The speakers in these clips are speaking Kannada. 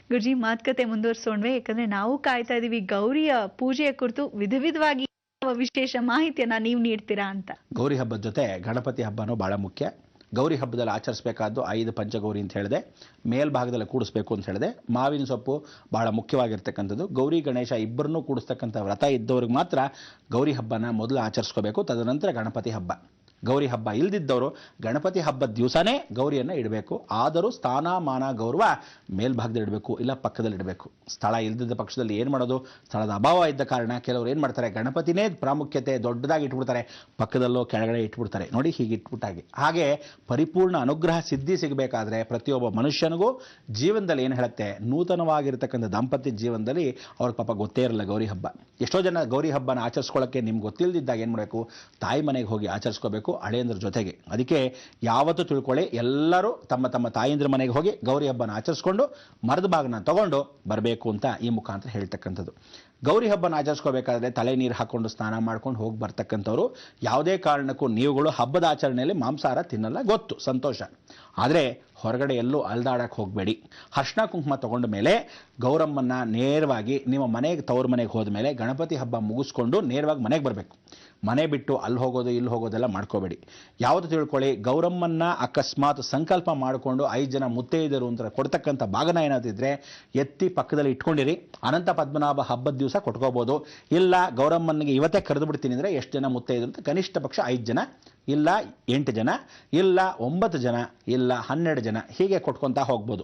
ಗುರುಜಿ ಮಾತುಕತೆ ಮುಂದುವರಿಸೋಣ್ವೆ, ಯಾಕಂದ್ರೆ ನಾವು ಕಾಯ್ತಾ ಇದೀವಿ ಗೌರಿಯ ಪೂಜೆಯ ಕುರಿತು ವಿಧ ವಿಧವಾಗಿ ವಿಶೇಷ ಮಾಹಿತಿಯನ್ನ ನೀವು ನೀಡ್ತೀರಾ ಅಂತ. ಗೌರಿ ಹಬ್ಬದ ಜೊತೆ ಗಣಪತಿ ಹಬ್ಬನೂ ಬಹಳ ಮುಖ್ಯ. ಗೌರಿ ಹಬ್ಬದಲ್ಲಿ ಆಚರಿಸಬೇಕಾದ್ದು 5 ಪಂಚಗೌರಿ ಅಂತ ಹೇಳಿದೆ, ಮೇಲ್ಭಾಗದಲ್ಲಿ ಕೂಡಿಸ್ಬೇಕು ಅಂತ ಹೇಳಿದೆ. ಮಾವಿನ ಸೊಪ್ಪು ಬಹಳ ಮುಖ್ಯವಾಗಿರ್ತಕ್ಕಂಥದ್ದು. ಗೌರಿ ಗಣೇಶ ಇಬ್ಬರನ್ನೂ ಕೂಡಿಸ್ತಕ್ಕಂಥ ವ್ರತ ಇದ್ದವ್ರಿಗೆ ಮಾತ್ರ ಗೌರಿ ಹಬ್ಬನ ಮೊದಲು ಆಚರಿಸ್ಕೋಬೇಕು, ತದನಂತರ ಗಣಪತಿ ಹಬ್ಬ. ಗೌರಿ ಹಬ್ಬ ಇಲ್ದಿದ್ದವರು ಗಣಪತಿ ಹಬ್ಬದ ದಿವಸನೇ ಗೌರಿಯನ್ನು ಇಡಬೇಕು. ಆದರೂ ಸ್ಥಾನ ಮಾನ ಗೌರವ ಮೇಲ್ಭಾಗದಲ್ಲಿ ಇಡಬೇಕು, ಇಲ್ಲ ಪಕ್ಕದಲ್ಲಿ ಇಡಬೇಕು. ಸ್ಥಳ ಇಲ್ದಿದ್ದ ಪಕ್ಷದಲ್ಲಿ ಏನು ಮಾಡೋದು? ಸ್ಥಳದ ಅಭಾವ ಇದ್ದ ಕಾರಣ ಕೆಲವರು ಏನು ಮಾಡ್ತಾರೆ, ಗಣಪತಿನೇ ಪ್ರಾಮುಖ್ಯತೆ ದೊಡ್ಡದಾಗಿ ಇಟ್ಬಿಡ್ತಾರೆ, ಪಕ್ಕದಲ್ಲೋ ಕೆಳಗಡೆ ಇಟ್ಬಿಡ್ತಾರೆ. ನೋಡಿ, ಹೀಗೆ ಇಟ್ಬಿಟ್ಟಾಗೆ. ಹಾಗೆ ಪರಿಪೂರ್ಣ ಅನುಗ್ರಹ ಸಿದ್ಧಿ ಸಿಗಬೇಕಾದ್ರೆ ಪ್ರತಿಯೊಬ್ಬ ಮನುಷ್ಯನಿಗೂ ಜೀವನದಲ್ಲಿ ಏನು ಹೇಳುತ್ತೆ, ನೂತನವಾಗಿರ್ತಕ್ಕಂಥ ದಾಂಪತ್ಯ ಜೀವನದಲ್ಲಿ ಅವ್ರಿಗೆ ಪಾಪ ಗೊತ್ತೇ ಇರಲ್ಲ ಗೌರಿ ಹಬ್ಬ. ಎಷ್ಟೋ ಜನ ಗೌರಿ ಹಬ್ಬನ ಆಚರಿಸ್ಕೊಳ್ಳೋಕ್ಕೆ ನಿಮ್ಗೆ ಗೊತ್ತಿಲ್ಲದಿದ್ದಾಗ ಏನು ಮಾಡಬೇಕು, ತಾಯಿ ಮನೆಗೆ ಹೋಗಿ ಆಚರಿಸ್ಕೋಬೇಕು ಹಳೆಯಂದ್ರ ಜೊತೆಗೆ. ಅದಕ್ಕೆ ಯಾವತ್ತೂ ತಿಳ್ಕೊಳ್ಳಿ, ಎಲ್ಲರೂ ತಮ್ಮ ತಮ್ಮ ತಾಯಂದ್ರ ಮನೆಗೆ ಹೋಗಿ ಗೌರಿ ಹಬ್ಬನ ಆಚರಿಸ್ಕೊಂಡು ಮರದ ಭಾಗನ ತಗೊಂಡು ಬರಬೇಕು ಅಂತ ಈ ಮುಖಾಂತರ ಹೇಳ್ತಕ್ಕಂಥದ್ದು. ಗೌರಿ ಹಬ್ಬನ ಆಚರಿಸ್ಕೋಬೇಕಾದ್ರೆ ತಲೆ ನೀರು ಹಾಕ್ಕೊಂಡು ಸ್ನಾನ ಮಾಡ್ಕೊಂಡು ಹೋಗಿ ಬರ್ತಕ್ಕಂಥವ್ರು ಯಾವುದೇ ಕಾರಣಕ್ಕೂ ನೀವುಗಳು ಹಬ್ಬದ ಆಚರಣೆಯಲ್ಲಿ ಮಾಂಸಾಹಾರ ತಿನ್ನಲ್ಲ, ಗೊತ್ತು, ಸಂತೋಷ. ಆದರೆ ಹೊರಗಡೆ ಎಲ್ಲೂ ಅಲ್ದಾಡಕ್ಕೆ ಹೋಗಬೇಡಿ. ಅರ್ಶಿನ ಕುಂಕುಮ ತಗೊಂಡ ಮೇಲೆ ಗೌರಮ್ಮನ್ನ ನೇರವಾಗಿ ನಿಮ್ಮ ಮನೆಗೆ, ತವ್ರ ಮನೆಗೆ ಹೋದ ಮೇಲೆ ಗಣಪತಿ ಹಬ್ಬ ಮುಗಿಸ್ಕೊಂಡು ನೇರವಾಗಿ ಮನೆಗೆ ಬರಬೇಕು. ಮನೆ ಬಿಟ್ಟು ಅಲ್ಲಿ ಹೋಗೋದು ಇಲ್ಲಿ ಹೋಗೋದೆಲ್ಲ ಮಾಡ್ಕೋಬೇಡಿ. ಯಾವುದು ತಿಳ್ಕೊಳ್ಳಿ, ಗೌರಮ್ಮನ್ನ ಅಕಸ್ಮಾತ್ ಸಂಕಲ್ಪ ಮಾಡಿಕೊಂಡು 5 ಜನ ಮುತ್ತೈದರು ಅಂತ ಕೊಡ್ತಕ್ಕಂಥ ಭಾಗನ ಏನಾದಿದ್ರೆ ಎತ್ತಿ ಪಕ್ಕದಲ್ಲಿ ಇಟ್ಕೊಂಡಿರಿ. ಅನಂತ ಪದ್ಮನಾಭ ಹಬ್ಬದ ದಿವಸ ಕೊಟ್ಕೋಬೋದು. ಇಲ್ಲ ಗೌರಮ್ಮನಿಗೆ ಇವತ್ತೇ ಕರೆದು ಬಿಡ್ತೀನಿ ಅಂದರೆ ಎಷ್ಟು ಜನ ಮುತ್ತೈದರು ಅಂತ, ಕನಿಷ್ಠ ಪಕ್ಷ 5 ಜನ, ಇಲ್ಲ 8 ಜನ, ಇಲ್ಲ 9 ಜನ, ಇಲ್ಲ 12 ಜನ, ಹೀಗೆ ಕೊಟ್ಕೊತಾ ಹೋಗ್ಬೋದು.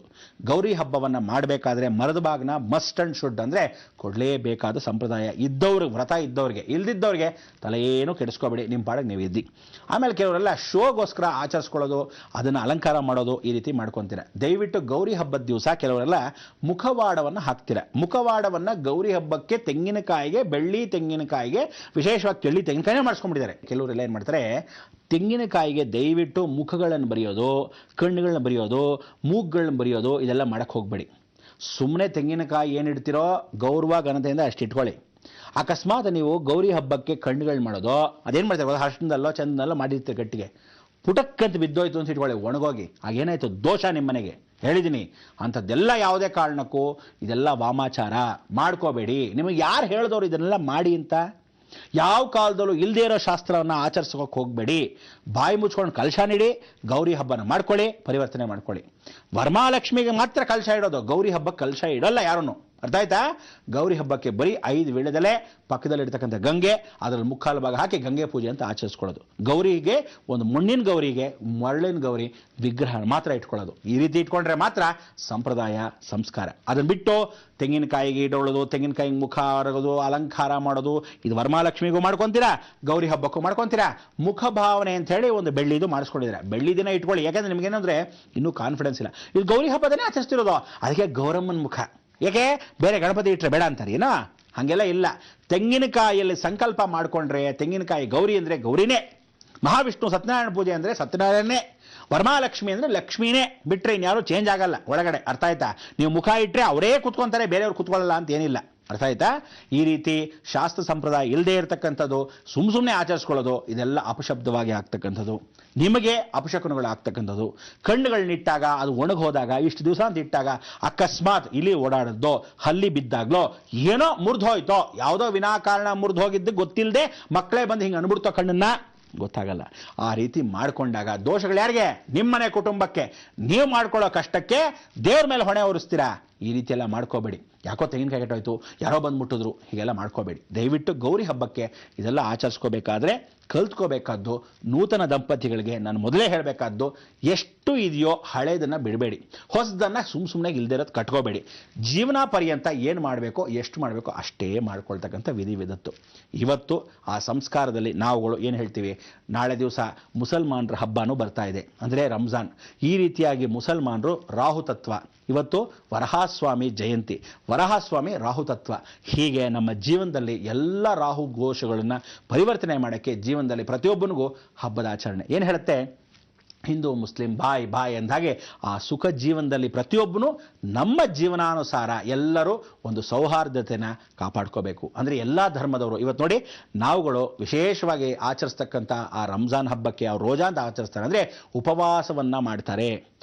ಗೌರಿ ಹಬ್ಬವನ್ನು ಮಾಡಬೇಕಾದ್ರೆ ಮರದ ಭಾಗನ ಮಸ್ಟ್ ಅಂಡ್ ಶುಡ್ ಅಂದರೆ ಕೊಡಲೇಬೇಕಾದ ಸಂಪ್ರದಾಯ. ಇದ್ದವ್ರಿಗೆ, ವ್ರತ ಇದ್ದವ್ರಿಗೆ, ಇಲ್ದಿದ್ದವ್ರಿಗೆ ತಲೆ ಏನು ಕೆಡಿಸ್ಕೋಬೇಡಿ, ನಿಮ್ಮ ಪಾಡಿಗೆ ನೀವು ಇದ್ದಿ. ಆಮೇಲೆ ಕೆಲವರೆಲ್ಲ ಶೋಗೋಸ್ಕರ ಆಚರಿಸ್ಕೊಳ್ಳೋದು, ಅದನ್ನು ಅಲಂಕಾರ ಮಾಡೋದು, ಈ ರೀತಿ ಮಾಡ್ಕೊತೀರ. ದಯವಿಟ್ಟು ಗೌರಿ ಹಬ್ಬದ ದಿವಸ ಕೆಲವರೆಲ್ಲ ಮುಖವಾಡವನ್ನು ಹಾಕ್ತೀರ. ಮುಖವಾಡವನ್ನು ಗೌರಿ ಹಬ್ಬಕ್ಕೆ ತೆಂಗಿನಕಾಯಿಗೆ, ಬೆಳ್ಳಿ ತೆಂಗಿನಕಾಯಿಗೆ, ವಿಶೇಷವಾಗಿ ತೆಳ್ಳಿ ತೆಂಗಿನಕಾಯಿನೇ ಮಾಡಿಸ್ಕೊಂಡ್ಬಿಟ್ಟಿದ್ದಾರೆ. ಕೆಲವರೆಲ್ಲ ಏನು ಮಾಡ್ತಾರೆ, ತೆಂಗಿನಕಾಯಿಗೆ ದಯವಿಟ್ಟು ಮುಖಗಳನ್ನು ಬರೆಯೋದು, ಕಣ್ಣುಗಳನ್ನ ಬರೆಯೋದು, ಮೂಗುಗಳನ್ನ ಬರೆಯೋದು, ಇದೆಲ್ಲ ಮಾಡಕ್ಕೆ ಹೋಗಬೇಡಿ. ಸುಮ್ಮನೆ ತೆಂಗಿನಕಾಯಿ ಏನಿಡ್ತಿರೋ ಗೌರವ ಘನತೆಯಿಂದ ಅಷ್ಟು ಇಟ್ಕೊಳ್ಳಿ. ಅಕಸ್ಮಾತ್ ನೀವು ಗೌರಿ ಹಬ್ಬಕ್ಕೆ ಕಣ್ಣುಗಳು ಮಾಡೋದು, ಅದೇನು ಮಾಡ್ತಾರೆ, ಅರ್ಶನದಲ್ಲೋ ಚಂದನಲ್ಲೋ ಮಾಡಿರ್ತೀರಿ, ಗಟ್ಟಿಗೆ ಪುಟಕ್ಕಂತ ಬಿದ್ದೋಯ್ತು ಅಂತ ಇಟ್ಕೊಳ್ಳಿ, ಒಣಗೋಗಿ ಆಗೇನಾಯ್ತು, ದೋಷ ನಿಮ್ಮ ಮನೆಗೆ. ಹೇಳಿದ್ದೀನಿ, ಅಂಥದ್ದೆಲ್ಲ ಯಾವುದೇ ಕಾರಣಕ್ಕೂ ಇದೆಲ್ಲ ವಾಮಾಚಾರ ಮಾಡ್ಕೋಬೇಡಿ. ನಿಮಗೆ ಯಾರು ಹೇಳಿದವರು ಇದನ್ನೆಲ್ಲ ಮಾಡಿ ಅಂತ? ಯಾವ ಕಾಲದಲ್ಲೂ ಇಲ್ಲದೇ ಇರೋ ಶಾಸ್ತ್ರವನ್ನು ಆಚರಿಸೋಕೆ ಹೋಗಬೇಡಿ. ಬಾಯಿ ಮುಚ್ಕೊಂಡು ಕಲಶ ನೀಡಿ, ಗೌರಿ ಹಬ್ಬನ ಮಾಡ್ಕೊಳ್ಳಿ, ಪರಿವರ್ತನೆ ಮಾಡ್ಕೊಳ್ಳಿ. ವರಮಹಾಲಕ್ಷ್ಮಿಗೆ ಮಾತ್ರ ಕಲಶ ಇಡೋದು, ಗೌರಿ ಹಬ್ಬಕ್ಕೆ ಕಲಶ ಇಡೋಲ್ಲ ಯಾರೂ. ಅರ್ಥ ಆಯ್ತಾ? ಗೌರಿ ಹಬ್ಬಕ್ಕೆ ಬರೀ 5 ವೀಳ್ಯದೆಲೆ, ಪಕ್ಕದಲ್ಲಿರ್ತಕ್ಕಂಥ ಗಂಗೆ, ಅದರಲ್ಲಿ ಮುಕ್ಕಾಲು ಭಾಗ ಹಾಕಿ ಗಂಗೆ ಪೂಜೆ ಅಂತ ಆಚರಿಸ್ಕೊಳ್ಳೋದು. ಗೌರಿಗೆ ಒಂದು ಮಣ್ಣಿನ ಗೌರಿಗೆ, ಮರಳಿನ ಗೌರಿ ವಿಗ್ರಹ ಮಾತ್ರ ಇಟ್ಕೊಳ್ಳೋದು. ಈ ರೀತಿ ಇಟ್ಕೊಂಡ್ರೆ ಮಾತ್ರ ಸಂಪ್ರದಾಯ, ಸಂಸ್ಕಾರ. ಅದನ್ನು ಬಿಟ್ಟು ತೆಂಗಿನಕಾಯಿಗೆ ಇಡೋಳೋದು, ತೆಂಗಿನಕಾಯಿಗೆ ಮುಖ ಆರೋದು, ಅಲಂಕಾರ ಮಾಡೋದು, ಇದು ವರಮಹಾಲಕ್ಷ್ಮಿಗೂ ಮಾಡ್ಕೊತೀರಾ, ಗೌರಿ ಹಬ್ಬಕ್ಕೂ ಮಾಡ್ಕೊತೀರಾ. ಮುಖ ಭಾವನೆ ಅಂತ ಹೇಳಿ ಒಂದು ಬೆಳ್ಳಿದು ಮಾಡಿಸ್ಕೊಂಡಿದ್ದೀರಾ. ಬೆಳ್ಳಿ ದಿನ ಇಟ್ಕೊಳ್ಳಿ, ಯಾಕೆಂದ್ರೆ ನಿಮಗೇನಂದ್ರೆ ಇನ್ನೂ ಕಾನ್ಫಿಡೆನ್ಸ್ ಇಲ್ಲ. ಇದು ಗೌರಿ ಹಬ್ಬದನೇ ಆಚರಿಸ್ತಿರೋದು, ಅದಕ್ಕೆ ಗೌರಮ್ಮನ ಮುಖ. ಯಾಕೆ ಬೇರೆ ಗಣಪತಿ ಇಟ್ಟರೆ ಬೇಡ ಅಂತಾರೆ ಏನೋ? ಹಾಗೆಲ್ಲ ಇಲ್ಲ. ತೆಂಗಿನಕಾಯಿಯಲ್ಲಿ ಸಂಕಲ್ಪ ಮಾಡಿಕೊಂಡ್ರೆ ತೆಂಗಿನಕಾಯಿ ಗೌರಿ ಅಂದರೆ ಗೌರಿನೇ, ಮಹಾವಿಷ್ಣು ಸತ್ಯನಾರಾಯಣ ಪೂಜೆ ಅಂದರೆ ಸತ್ಯನಾರಾಯಣನೇ, ವರಮಹಾಲಕ್ಷ್ಮಿ ಅಂದರೆ ಲಕ್ಷ್ಮೀನೇ, ಬಿಟ್ಟರೆ ಇನ್ಯಾರು ಚೇಂಜ್ ಆಗಲ್ಲ ಒಳಗಡೆ. ಅರ್ಥ ಆಯ್ತಾ? ನೀವು ಮುಖ ಇಟ್ಟರೆ ಅವರೇ ಕೂತ್ಕೊಂತಾರೆ, ಬೇರೆಯವ್ರು ಕೂತ್ಕೊಳ್ಳಲ್ಲ ಅಂತ ಏನಿಲ್ಲ. ಅರ್ಥ ಆಯ್ತಾ? ಈ ರೀತಿ ಶಾಸ್ತ್ರ ಸಂಪ್ರದಾಯ ಇಲ್ಲದೆ ಇರತಕ್ಕಂಥದ್ದು, ಸುಮ್ಮನೆ ಆಚರಿಸ್ಕೊಳ್ಳೋದು, ಇದೆಲ್ಲ ಅಪಶಬ್ದವಾಗಿ ಆಗ್ತಕ್ಕಂಥದ್ದು, ನಿಮಗೆ ಅಪಶಕುನಗಳು ಆಗ್ತಕ್ಕಂಥದ್ದು. ಕಣ್ಣುಗಳನ್ನಿಟ್ಟಾಗ ಅದು ಒಣಗೋದಾಗ, ಇಷ್ಟು ದಿವಸ ಅಂತ ಇಟ್ಟಾಗ ಅಕಸ್ಮಾತ್ ಇಲಿ ಓಡಾಡದ್ದೋ, ಹಲ್ಲಿ ಬಿದ್ದಾಗ್ಲೋ, ಏನೋ ಮುರಿದು ಹೋಯ್ತೋ, ಯಾವುದೋ ವಿನಾಕಾರಣ ಮುರಿದು ಹೋಗಿದ್ದು ಗೊತ್ತಿಲ್ಲದೆ ಮಕ್ಕಳೇ ಬಂದು ಹಿಂಗೆ ಅನ್ಬಿಡ್ತೋ ಕಣ್ಣನ್ನ, ಗೊತ್ತಾಗಲ್ಲ. ಆ ರೀತಿ ಮಾಡಿಕೊಂಡಾಗ ದೋಷಗಳು ಯಾರಿಗೆ? ನಿಮ್ಮನೆ ಕುಟುಂಬಕ್ಕೆ. ನೀವು ಮಾಡ್ಕೊಳ್ಳೋ ಕಷ್ಟಕ್ಕೆ ದೇವ್ರ ಮೇಲೆ ಹೊಣೆ ಹೊರಿಸ್ತೀರಾ. ಈ ರೀತಿ ಎಲ್ಲ ಮಾಡ್ಕೋಬೇಡಿ. ಯಾಕೋ ತೆಂಗಿನಕಾಯಿ ಕೆಟ್ಟೋಯ್ತು, ಯಾರೋ ಬಂದು ಮುಟ್ಟಿದ್ರು, ಹೀಗೆಲ್ಲ ಮಾಡ್ಕೋಬೇಡಿ. ದಯವಿಟ್ಟು ಗೌರಿ ಹಬ್ಬಕ್ಕೆ ಇದೆಲ್ಲ ಆಚರಿಸ್ಕೋಬೇಕಾದ್ರೆ ಕಲ್ತ್ಕೋಬೇಕಾದ್ದು, ನೂತನ ದಂಪತಿಗಳಿಗೆ ನಾನು ಮೊದಲೇ ಹೇಳಬೇಕಾದ್ದು, ಎಷ್ಟು ಇದೆಯೋ ಹಳೇದನ್ನು ಬಿಡಬೇಡಿ, ಹೊಸದನ್ನು ಸುಮ್ಮನೆ ಇಲ್ದಿರೋದು ಕಟ್ಕೋಬೇಡಿ. ಜೀವನ ಪರ್ಯಂತ ಏನು ಮಾಡಬೇಕೋ, ಎಷ್ಟು ಮಾಡಬೇಕೋ ಅಷ್ಟೇ ಮಾಡ್ಕೊಳ್ತಕ್ಕಂಥ ವಿಧಿವಿಧತ್ತು. ಇವತ್ತು ಆ ಸಂಸ್ಕಾರದಲ್ಲಿ ನಾವುಗಳು ಏನು ಹೇಳ್ತೀವಿ, ನಾಳೆ ದಿವಸ ಮುಸಲ್ಮಾನರ ಹಬ್ಬನೂ ಬರ್ತಾ ಇದೆ, ಅಂದರೆ ರಂಜಾನ್. ಈ ರೀತಿಯಾಗಿ ಮುಸಲ್ಮಾನರು ರಾಹುತತ್ವ, ಇವತ್ತು ವರಹಾಸ್ವಾಮಿ ಜಯಂತಿ, ವರಹಾಸ್ವಾಮಿ ರಾಹುತತ್ವ. ಹೀಗೆ ನಮ್ಮ ಜೀವನದಲ್ಲಿ ಎಲ್ಲ ರಾಹು ಘೋಷಗಳನ್ನು ಪರಿವರ್ತನೆ ಮಾಡೋಕ್ಕೆ ಜೀವನದಲ್ಲಿ ಪ್ರತಿಯೊಬ್ಬನಿಗೂ ಹಬ್ಬದ ಆಚರಣೆ ಏನು ಹೇಳುತ್ತೆ, ಹಿಂದೂ ಮುಸ್ಲಿಂ ಬಾಯ್ ಬಾಯ್ ಅಂದಾಗೆ ಆ ಸುಖ ಜೀವನದಲ್ಲಿ ಪ್ರತಿಯೊಬ್ಬನು ನಮ್ಮ ಜೀವನಾನುಸಾರ ಎಲ್ಲರೂ ಒಂದು ಸೌಹಾರ್ದತೆನ ಕಾಪಾಡ್ಕೋಬೇಕು. ಅಂದರೆ ಎಲ್ಲ ಧರ್ಮದವರು ಇವತ್ತು ನೋಡಿ ನಾವುಗಳು ವಿಶೇಷವಾಗಿ ಆಚರಿಸ್ತಕ್ಕಂಥ ಆ ರಂಜಾನ್ ಹಬ್ಬಕ್ಕೆ ಅವ್ರು ರೋಜಾ ಅಂತ ಆಚರಿಸ್ತಾರೆ. ಅಂದರೆ ಉಪವಾಸವನ್ನು ಮಾಡ್ತಾರೆ.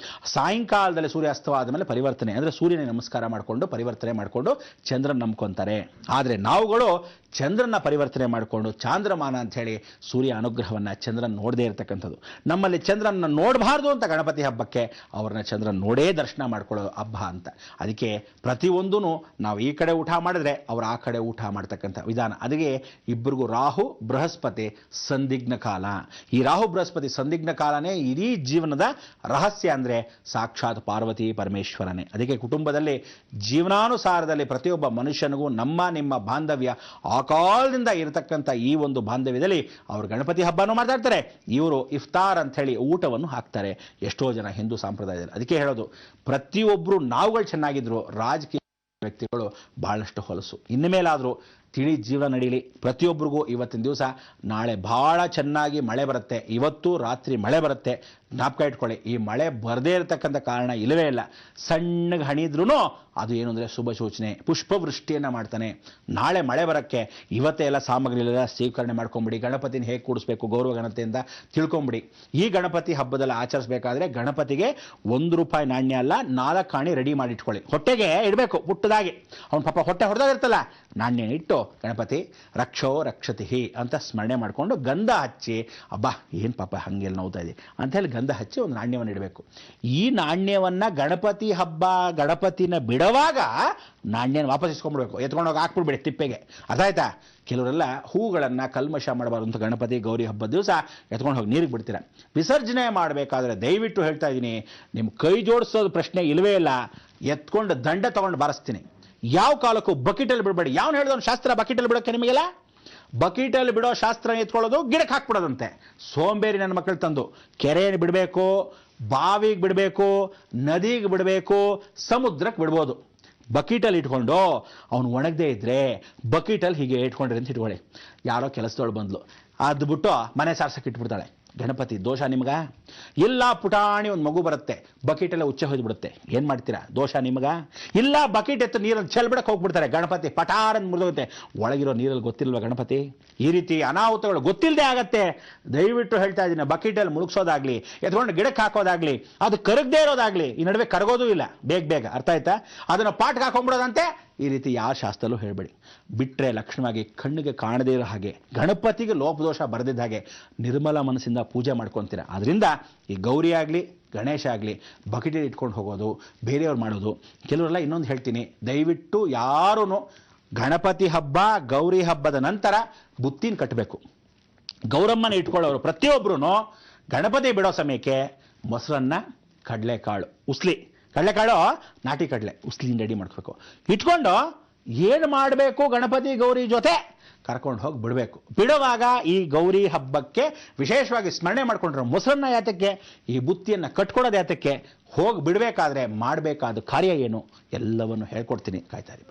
ಸಾಯಂಕಾಲದಲ್ಲಿ ಸೂರ್ಯಾಸ್ತವಾದ ಮೇಲೆ ಪರಿವರ್ತನೆ ಅಂದರೆ ಸೂರ್ಯನ ನಮಸ್ಕಾರ ಮಾಡಿಕೊಂಡು ಪರಿವರ್ತನೆ ಮಾಡಿಕೊಂಡು ಚಂದ್ರನ ನಂಬ್ಕೊತಾರೆ. ಆದರೆ ನಾವುಗಳು ಚಂದ್ರನ ಪರಿವರ್ತನೆ ಮಾಡಿಕೊಂಡು ಚಾಂದ್ರಮಾನ ಅಂಥೇಳಿ ಸೂರ್ಯ ಅನುಗ್ರಹವನ್ನು ಚಂದ್ರನ ನೋಡದೇ ಇರತಕ್ಕಂಥದ್ದು. ನಮ್ಮಲ್ಲಿ ಚಂದ್ರನ ನೋಡಬಾರ್ದು ಅಂತ ಗಣಪತಿ ಹಬ್ಬಕ್ಕೆ ಅವ್ರನ್ನ ಚಂದ್ರನ ನೋಡೇ ದರ್ಶನ ಮಾಡ್ಕೊಳ್ಳೋ ಹಬ್ಬ ಅಂತ. ಅದಕ್ಕೆ ಪ್ರತಿಯೊಂದೂ ನಾವು ಈ ಕಡೆ ಊಟ ಮಾಡಿದ್ರೆ ಅವರು ಆ ಕಡೆ ಊಟ ಮಾಡ್ತಕ್ಕಂಥ ವಿಧಾನ. ಅದಕ್ಕೆ ಇಬ್ಬರಿಗೂ ರಾಹು ಬೃಹಸ್ಪತಿ ಸಂದಿಗ್ಧ ಕಾಲ. ಈ ರಾಹು ಬೃಹಸ್ಪತಿ ಸಂದಿಗ್ಧ ಕಾಲನೇ ಇಡೀ ಜೀವನದ ರಹಸ್ಯ. ಅಂದರೆ ಸಾಕ್ಷಾತ್ ಪಾರ್ವತಿ ಪರಮೇಶ್ವರನೇ. ಅದಕ್ಕೆ ಕುಟುಂಬದಲ್ಲಿ ಜೀವನಾನುಸಾರದಲ್ಲಿ ಪ್ರತಿಯೊಬ್ಬ ಮನುಷ್ಯನಿಗೂ ನಮ್ಮ ನಿಮ್ಮ ಬಾಂಧವ್ಯ ಆ ಕಾಲದಿಂದ ಇರತಕ್ಕಂಥ ಈ ಒಂದು ಬಾಂಧವ್ಯದಲ್ಲಿ ಅವರು ಗಣಪತಿ ಹಬ್ಬನೂ ಮಾತಾಡ್ತಾರೆ, ಇವರು ಇಫ್ತಾರ್ ಅಂತ ಹೇಳಿ ಊಟವನ್ನು ಹಾಕ್ತಾರೆ ಎಷ್ಟೋ ಜನ ಹಿಂದೂ ಸಂಪ್ರದಾಯದಲ್ಲಿ. ಅದಕ್ಕೆ ಹೇಳೋದು ಪ್ರತಿಯೊಬ್ಬರು ನಾವುಗಳು ಚೆನ್ನಾಗಿದ್ರು ರಾಜಕೀಯ ವ್ಯಕ್ತಿಗಳು ಬಹಳಷ್ಟು ಹೊಲಸು. ಇನ್ನು ಮೇಲಾದರೂ ತಿಳಿ ಜೀವನ ನಡೀಲಿ. ಪ್ರತಿಯೊಬ್ಬರಿಗೂ ಇವತ್ತಿನ ದಿವಸ ನಾಳೆ ಭಾಳ ಚೆನ್ನಾಗಿ ಮಳೆ ಬರುತ್ತೆ, ಇವತ್ತು ರಾತ್ರಿ ಮಳೆ ಬರುತ್ತೆ. ಜ್ಞಾಪಕ ಇಟ್ಕೊಳ್ಳಿ, ಈ ಮಳೆ ಬರದೇ ಇರತಕ್ಕಂಥ ಕಾರಣ ಇಲ್ಲವೇ ಇಲ್ಲ. ಸಣ್ಣಗೆ ಹಣಿದ್ರೂ ಅದು ಏನು ಅಂದರೆ ಶುಭ ಸೂಚನೆ. ಪುಷ್ಪವೃಷ್ಟಿಯನ್ನು ಮಾಡ್ತಾನೆ. ನಾಳೆ ಮಳೆ ಬರೋಕ್ಕೆ ಇವತ್ತೇ ಎಲ್ಲ ಸಾಮಗ್ರಿಗಳೆಲ್ಲ ಸ್ವೀಕರಣೆ ಮಾಡ್ಕೊಂಬಿಡಿ. ಗಣಪತಿನ ಹೇಗೆ ಕೂಡಿಸ್ಬೇಕು ಗೌರವ ಘನತೆಯಿಂದ ತಿಳ್ಕೊಂಬಿಡಿ. ಈ ಗಣಪತಿ ಹಬ್ಬದಲ್ಲಿ ಆಚರಿಸಬೇಕಾದ್ರೆ ಗಣಪತಿಗೆ ₹1 ನಾಣ್ಯ ಅಲ್ಲ 4 ಆಣೆ ರೆಡಿ ಮಾಡಿ ಇಟ್ಕೊಳ್ಳಿ. ಹೊಟ್ಟೆಗೆ ಇಡಬೇಕು ಪುಟ್ಟದಾಗಿ. ಅವ್ನು ಪಾಪ ಹೊಟ್ಟೆ ಹೊಡೆದಾಗಿರ್ತಲ್ಲ, ನಾಣ್ಯ ಇಟ್ಟು ಗಣಪತಿ ರಕ್ಷೋ ರಕ್ಷತಿ ಅಂತ ಸ್ಮರಣೆ ಮಾಡಿಕೊಂಡು ಗಂಧ ಹಚ್ಚಿ, ಅಬ್ಬಾ ಏನು ಪಾಪ ಹಂಗೆಲ್ಲ ನೋವ್ತಾ ಇದೆ ಅಂತ ಹೇಳಿ ಗಂಧ ಹಚ್ಚಿ ಒಂದು ನಾಣ್ಯವನ್ನು ಇಡಬೇಕು. ಈ ನಾಣ್ಯವನ್ನು ಗಣಪತಿ ಹಬ್ಬ ಗಣಪತಿನ ಬಿಡುವಾಗ ನಾಣ್ಯನ ವಾಪಸ್ ಇಸ್ಕೊಂಡ್ಬಿಡ್ಬೇಕು. ಎತ್ಕೊಂಡೋಗಿ ಹಾಕ್ಬಿಡ್ಬೇಡಿ ತಿಪ್ಪೆಗೆ. ಅದಾಯ್ತಾ? ಕೆಲವರೆಲ್ಲ ಹೂಗಳನ್ನು ಕಲ್ಮಶ ಮಾಡಬಾರ್ದು ಅಂತ ಗಣಪತಿ ಗೌರಿ ಹಬ್ಬದ ದಿವಸ ಎತ್ಕೊಂಡು ಹೋಗಿ ನೀರಿಗೆ ಬಿಡ್ತೀರ. ವಿಸರ್ಜನೆ ಮಾಡಬೇಕಾದ್ರೆ ದಯವಿಟ್ಟು ಹೇಳ್ತಾ ಇದ್ದೀನಿ, ನಿಮ್ಮ ಕೈ ಜೋಡಿಸೋದು ಪ್ರಶ್ನೆ ಇಲ್ಲವೇ ಇಲ್ಲ. ಎತ್ಕೊಂಡು ದಂಡ ತೊಗೊಂಡು ಬಾರಿಸ್ತೀನಿ. ಯಾವ ಕಾಲಕ್ಕೂ ಬಕೆಟಲ್ಲಿ ಬಿಡಬೇಡಿ. ಯಾವನು ಹೇಳಿದವನು ಶಾಸ್ತ್ರ ಬಕೆಟಲ್ಲಿ ಬಿಡೋಕ್ಕೆ ನಿಮಗೆಲ್ಲ? ಬಕೆಟಲ್ಲಿ ಬಿಡೋ ಶಾಸ್ತ್ರ ಎತ್ಕೊಳ್ಳೋದು ಗಿಡಕ್ಕೆ ಹಾಕ್ಬಿಡೋದಂತೆ. ಸೋಂಬೇರಿ ನನ್ನ ಮಕ್ಕಳು ತಂದು ಕೆರೆಯನ್ನು ಬಿಡಬೇಕು, ಬಾವಿಗೆ ಬಿಡಬೇಕು, ನದಿಗೆ ಬಿಡಬೇಕು, ಸಮುದ್ರಕ್ಕೆ ಬಿಡ್ಬೋದು. ಬಕೆಟಲ್ಲಿ ಇಟ್ಕೊಂಡು ಅವನು ಒಣಗದೇ ಇದ್ದರೆ ಬಕೆಟಲ್ಲಿ ಹೀಗೆ ಇಟ್ಕೊಂಡ್ರಿ ಅಂತ ಇಟ್ಕೊಳ್ಳಿ. ಯಾರೋ ಕೆಲಸದವಳು ಬಂದ್ಲು, ಅದು ಬಿಟ್ಟು ಮನೆ ಸಾರ್ಸಕ್ಕೆ ಇಟ್ಬಿಡ್ತಾಳೆ. ಗಣಪತಿ ದೋಷ ನಿಮ್ಗ? ಇಲ್ಲ ಪುಟಾಣಿ ಒಂದು ಮಗು ಬರುತ್ತೆ, ಬಕೆಟೆಲ್ಲ ಉಚ್ಚೆ ಹೋಗ್ಬಿಡುತ್ತೆ, ಏನು ಮಾಡ್ತೀರಾ? ದೋಷ ನಿಮ್ಗ? ಇಲ್ಲ ಬಕೆಟ್ ಎತ್ತು ನೀರಲ್ಲಿ ಚೆಲ್ಬಿಡಕ್ಕೆ ಹೋಗ್ಬಿಡ್ತಾರೆ, ಗಣಪತಿ ಪಟಾರನ್ ಮುರಿದೋಗುತ್ತೆ. ಒಳಗಿರೋ ನೀರಲ್ಲಿ ಗೊತ್ತಿಲ್ವ ಗಣಪತಿ? ಈ ರೀತಿ ಅನಾಹುತಗಳು ಗೊತ್ತಿಲ್ಲದೆ ಆಗತ್ತೆ. ದಯವಿಟ್ಟು ಹೇಳ್ತಾ ಇದ್ದೀನಿ, ಬಕೆಟಲ್ಲಿ ಮುಳುಗಿಸೋದಾಗ್ಲಿ ಎತ್ಕೊಂಡು ಗಿಡಕ್ಕೆ ಹಾಕೋದಾಗ್ಲಿ ಅದು ಕರಗದೇ ಇರೋದಾಗ್ಲಿ ಈ ನಡುವೆ ಕರಗೋದೂ ಇಲ್ಲ ಬೇಗ ಬೇಗ. ಅರ್ಥ ಆಯ್ತಾ? ಅದನ್ನು ಪಾಟ್ಗೆ ಹಾಕೊಂಡ್ಬಿಡೋದಂತೆ. ಈ ರೀತಿ ಯಾರ ಶಾಸ್ತ್ರಲ್ಲೂ ಹೇಳಬೇಡಿ. ಬಿಟ್ಟರೆ ಲಕ್ಷಣವಾಗಿ ಕಣ್ಣಿಗೆ ಕಾಣದೇ ಇರೋ ಹಾಗೆ, ಗಣಪತಿಗೆ ಲೋಪದೋಷ ಬರೆದಿದ್ದ ಹಾಗೆ ನಿರ್ಮಲ ಮನಸ್ಸಿಂದ ಪೂಜೆ ಮಾಡ್ಕೊತೀರ. ಅದರಿಂದ ಈ ಗೌರಿ ಆಗಲಿ ಗಣೇಶ ಆಗಲಿ ಬಕೆಟಲ್ಲಿ ಇಟ್ಕೊಂಡು ಹೋಗೋದು, ಬೇರೆಯವ್ರು ಮಾಡೋದು. ಕೆಲವರೆಲ್ಲ ಇನ್ನೊಂದು ಹೇಳ್ತೀನಿ, ದಯವಿಟ್ಟು ಯಾರೂ ಗಣಪತಿ ಹಬ್ಬ ಗೌರಿ ಹಬ್ಬದ ನಂತರ ಬುತ್ತಿನ ಕಟ್ಟಬೇಕು. ಗೌರಮ್ಮನ ಇಟ್ಕೊಳ್ಳೋರು ಪ್ರತಿಯೊಬ್ಬರೂ ಗಣಪತಿ ಬಿಡೋ ಸಮಯಕ್ಕೆ ಮೊಸರನ್ನ, ಕಡಲೆಕಾಳು, ಉಸ್ಲಿ, ಕಡಲೆಕಾಳು ನಾಟಿ ಕಡಲೆ ಉಸ್ಲಿನ ರೆಡಿ ಮಾಡ್ಕೋಬೇಕು. ಇಟ್ಕೊಂಡು ಏನು ಮಾಡಬೇಕು ಗಣಪತಿ ಗೌರಿ ಜೊತೆ ಕರ್ಕೊಂಡು ಹೋಗಿ ಬಿಡಬೇಕು. ಬಿಡುವಾಗ ಈ ಗೌರಿ ಹಬ್ಬಕ್ಕೆ ವಿಶೇಷವಾಗಿ ಸ್ಮರಣೆ ಮಾಡ್ಕೊಂಡ್ರೆ ಮೊಸರನ್ನ ಯಾತಕ್ಕೆ, ಈ ಬುತ್ತಿಯನ್ನು ಕಟ್ಕೊಡೋದು ಯಾತಕ್ಕೆ, ಹೋಗಿ ಬಿಡಬೇಕಾದ್ರೆ ಮಾಡಬೇಕಾದ ಕಾರ್ಯ ಏನು ಎಲ್ಲವನ್ನು ಹೇಳ್ಕೊಡ್ತೀನಿ. ಕಾಯ್ತಾ ಇರಿ.